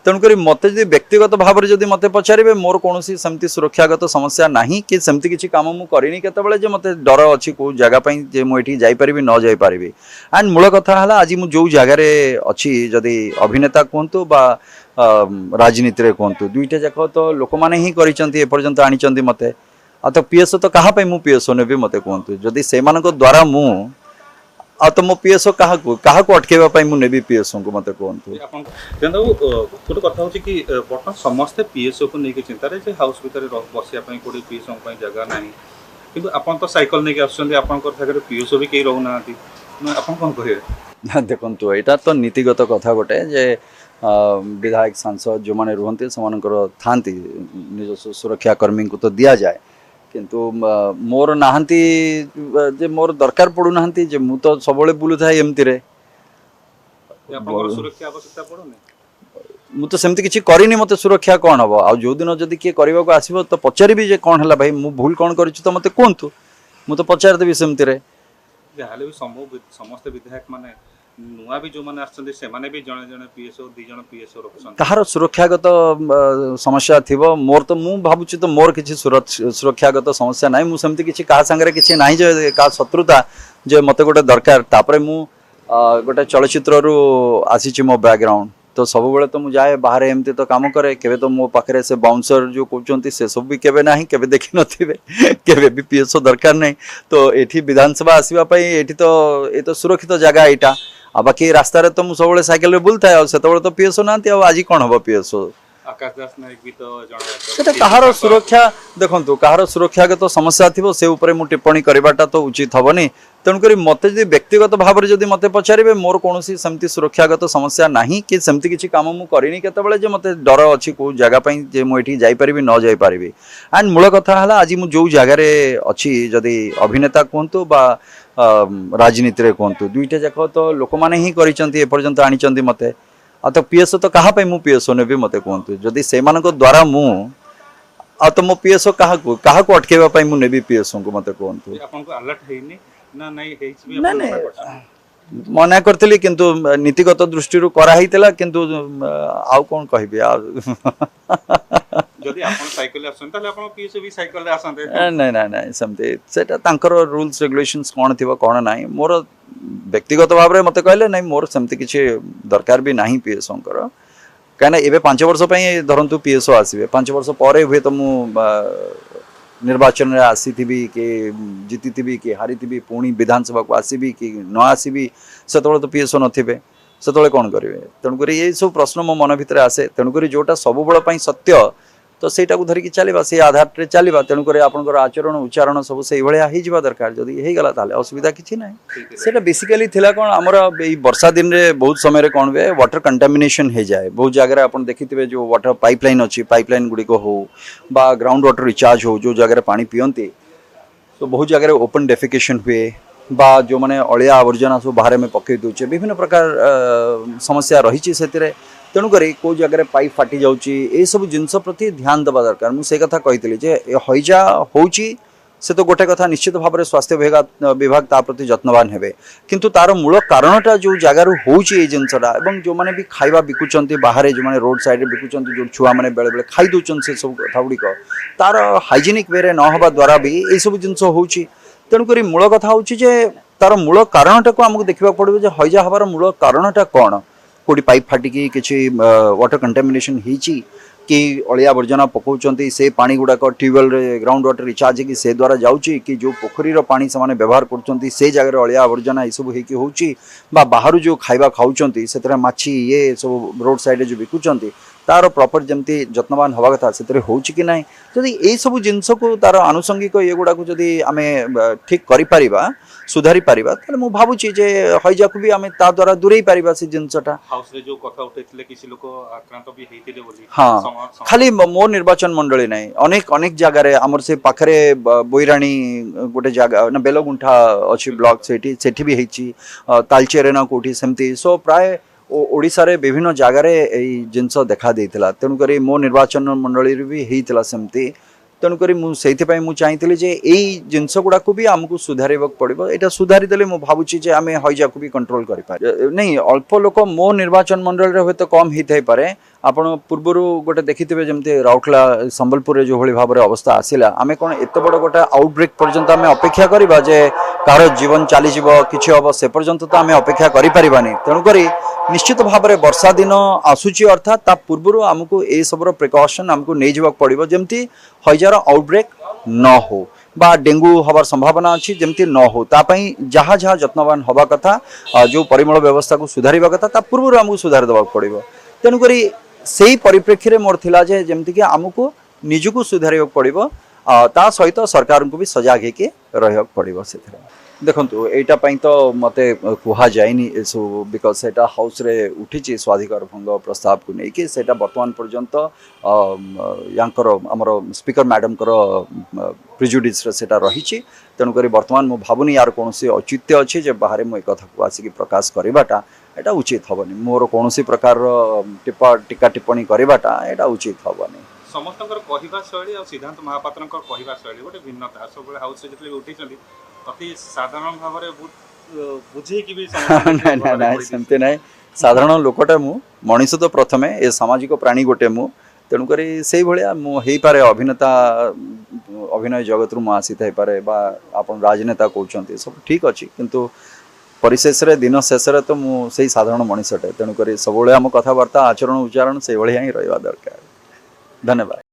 तेणुक मत व्यक्तिगत भाव में जब मत पचारे मोर कौन सेमती सुरक्षागत समस्या नहीं कि सेमती किसी काम मुझे करनी केत मत डर अच्छी कौ जगह जे मुझे जापरि न जापरि एंड मूल कथा है आज मुझे जो जगार अच्छी जदि अभिनेता कहतु बा राजनीति कहतु दुईटा जाक तो लोक मैंने ही करपर्यंत आनी मत आ तो पीएसओ तो कहाँ मु पीएसओ ने मत कहतु जदि से द्वारा मु आ तो मो पीएसओ क्या अटकेबा मुझे पीएसओ को मत कहतु गोटे कथा हो बर्तमान समस्ते पीएसओ को लेकिन चिंतार हाउस भितर बसिया कोई पीएसओ जगह ना कि आपन तो साइकिल नहीं आसकर पीएसओ भी कहीं रोना आप कौन कहे देखु यहाँ तो नीतिगत कथा गोटे जे विधायक सांसद जो मैंने रुहति से था निज सुरक्षाकर्मी को तो दि जाए किंतु मोर नाहंती जे मोर दरकार पड़ूना जे मु तो सब बुलू था एमती सुरक्षा आवश्यकता पड़ोनी मु तो सेमती किसी करनी मत सुरक्षा कौन हम आ जो दिन जदि किए करने को आसो तो पचारि जे कौन है भाई मु भूल कौन कर तो मत कहतु मु तो पचारदेवी सेमती भी समस्त विधायक माने नुआ भी जो माने आछन से माने भी जने जने पीएसओ दी जने पीएसओ रखसन कहार सुरक्षागत समस्या थिबो मोर तो मु भाबुची तो मोर किसी सुरक्षागत समस्या नाही मु सेमती किसी कहा संगे किसी नाही जे का शत्रुता जे मते गोटे दरकार तापरे मु गोटे चलचित्र रु आसीची मो बैकग्राउंड तो सब बेले तो मुझे जाए बाहर एमती तो काम करे केवे तो मो पाखे से बाउंसर जो कहते से सब भी केवे ना केवे देखी नथिबे केवे भी पीएसओ दरकार नहीं तो एठी विधानसभा आसीबा पई एठी तो ये तो सुरक्षित जगह एटा आ बाकी रास्ता तो मुझे सब साइकेल बुलता है से तो पीएसओ ना आज कौन हम पीएसओ आकाश दास नायक भी तो कहार सुरक्षा देखो कहार सुरक्षागत समस्या थी से उपरे मु टिप्पणी करवाटा तो उचित हेनी तेणुक मत व्यक्तिगत भाव में जब मत पचारे मोर कौन सेमती सुरक्षागत समस्या नहीं कि सेमती किसी काम मुझे करनी केत मत डर अच्छी कौ जगह जे मुझे जापरि न जापरि एंड मूल कथा है आज मुझे जो जगार अच्छी जदि अभिनेता कहतु बा राजनीति कहतु दुईटा जाक तो लोक मैंने ही करपर्यंत आनी मत आ तो पीएसओ तो कहाँ मु पीएसओ ने मत कहतु जदि से द्वारा मु आ तो मो पीएसओ क्या अटकेबा मुझे पीएसओ को मत कहतु आपन को अलर्ट हेनी ना नहीं हेछि भी मना करथिली किंतु नीतिगत दृष्टि कराइला किंतु आउ कौन कहबी जदि आपन साइकिल आसन ताले आपन पीएसओ भी साइकिल आसंते नहीं नहीं नहीं सेमते सेटा तांकर रूल्स रेगुलेशंस कौन थिबो कौन नाही मोर व्यक्तिगत भाव में मत कहले नहीं मोर सेमती किसी दरकार भी नहीं पीएसओ कहीं एवं 5 वर्ष धरतु पीएसओ आसवे 5 वर्ष पर हुए तो मु निर्वाचन में आसी कि जीति कि हारी पुणी विधानसभा को आसबि कि न आसबि से तो पीएसओ नथिबे से कौन करेंगे तेणुक ये सब प्रश्न मो मन भितर आसे तेणुक जोटा सब बेल सत्य तो सहीटा को धरिकी चलवा से आधार में चलवा तेणुक आपंकर आचरण उच्चारण सब से भाया दरकार जदि होगला असुविधा किसी ना से बेसिकली थिला कौन आमर वर्षा दिन में बहुत समय कौन हुए वाटर कंटामिनेशन हो जाए बहुत जगह आप देखिथे जो वाटर पाइपलाइन अच्छी पाइपलाइन गुड़िक हो बा ग्राउंड वाटर रिचार्ज हो जो जगह पानी पियंती तो बहुत जगह ओपन डेफिकेशन हुए बा जो मैंने अलिया आवर्जना सब बाहर में पकई दूचे विभिन्न प्रकार समस्या रही से तेणुक कौ जगह पाइप फाटी जाऊँगी सब जिनस प्रति ध्यान देवा दरकार मुझे कथा कही हईजा होची से तो गोटे कथा निश्चित भाव में स्वास्थ्य विभाग ता प्रति जत्नवान हेबे किंतु तार मूल कारणटा जो जगार होची जिनसटा एवं जो मैंने भी खाଇବା बिकुचंती बाहर जो मैंने रोड साइड बिकुचंती जो छुआ मैंने बेले बेले खाई दौरान से सब कथा गुड़िक तार हाइजेनिक वे न हवा द्वारा भी ये सब जिनस होची तेणुक मूल कथा होची जे तार मूल कारणटा को आमको देखा पड़ो जे हईजा हबार मूल कारणटा कौन कोटी पाइप फाटिकी किसी वाटर कंटामिनेशन होती कि अलिया आवर्जना पकाउछंती से पानी गुड़ाक ट्यूबवेल ग्राउंड वाटर रिचार्ज कि से द्वारा जाऊँगी कि जो पोखरीर पानी से व्यवहार कर से जगह अलिया आवर्जना ये सब होची बाहर जो खाଇବା खाऊँच से माछी ये सब रोड साइड जो बिकुचंती तार प्रॉपर जमती जत्नवान हवा कथा से होची कि ना जदि ये सब जिनस को तार आनुषंगिक ये गुड़ा को जदि आम ठीक करिपरिबा सुधारी पारिबा ताले मु भाबुची जे हईजा को भी आम ता द्वारा दूरे पारिबा से जिनसटा हाउस रे जो कथा उठैथिले किसी लोक आक्रांत भी हेतिले बोली हाँ खाली मो निर्वाचन मंडली नहीं अनेक अनेक जगह आमर से पाखरे बोईराणी गोटे जगह ना बेलगुंठा अच्छी ब्लॉक सेठी भी हेची तालचेरे ना कोठी सेमती सो प्राय ओडिशा रे विभिन्न जगह जिनस देखा देइथिला तेणुक मो निर्वाचन मंडली भी हेइथिला सेमती तेणुक मुझे चाहिए जे यही जिनस गुड़ा भी आमको सुधार पड़ो यहाँ सुधारी देले मु भावुची जे आम हईजा को भी कंट्रोल कर नहीं अल्प लोक मो निर्वाचन मंडल हूँ तो कम होता है आपण पूर्वर गोटे देखिथे जमी राउरकेला संबलपुर जो भाई भाव में अवस्था आसला आम कौन एत बड़ गोटे आउटब्रेक पर्यंत आम अपेक्षा करवा जे कार जीवन चलीज कि हम से पर्यंत तो आम अपेक्षा करें तेणुक निश्चित भाव में वर्षा दिन आसूची अर्थात ता पूर्वर आमको ये सब प्रिकॉशन आमको नहीं जावाक पड़ो जमती हईजार आउटब्रेक न हो बा डेंगू हबार संभावना अच्छी जमती न हो तापाई जहाँ जहाँ जत्नवान हवा कथा जो परिमल व्यवस्था को सुधारिबा कथा ता पूर्वर आमको सुधार देवाक पड़ो तेणुक से ही परिप्रेक्षी में मोर थिला जे जमती कि आमको निजको सुधार पड़ो ता सहित सरकार को भी सजाग होके रहा पड़ो से देखु यहाँ तो मत कह जाए सब बिकज से हाउस रे उठी स्वाधिकार भंग प्रस्ताव को लेकिन से बर्तमान पर्यंत यांकर आमर स्पीकर मैडम प्रिजुडिस से रही तेणुक बर्तमान मु भावुनी यार कौन औचित्य अच्छे जे बाहर मुझे कथा को आसिक प्रकाश करवाटा एटा उचित हेनी मोर कौन प्रकार टीका टिप्पणी करवाटा एटा उचित हेनी समस्त कहवा शैली और सिद्धांत महापात्र कहवा शैली गोटे भिन्नता सब हाउस जो उठी अति साधारण भाव में बुझे कि भी सेमती ना साधारण लोकटा मु मनीष तो प्रथमे ए सामाजिक प्राणी गोटे मु तेणुक से भाया मुझे अभिनेता अभिनय जगत रु आसी थाईपे आप राजनेता कहते सब ठीक अच्छे किंतु परिशेष दिन शेष तो मुझे साधारण मनीषटे तेणुक सब आम कथबार्ता आचरण उच्चारण से भाया ही रहा दरकार धन्यवाद।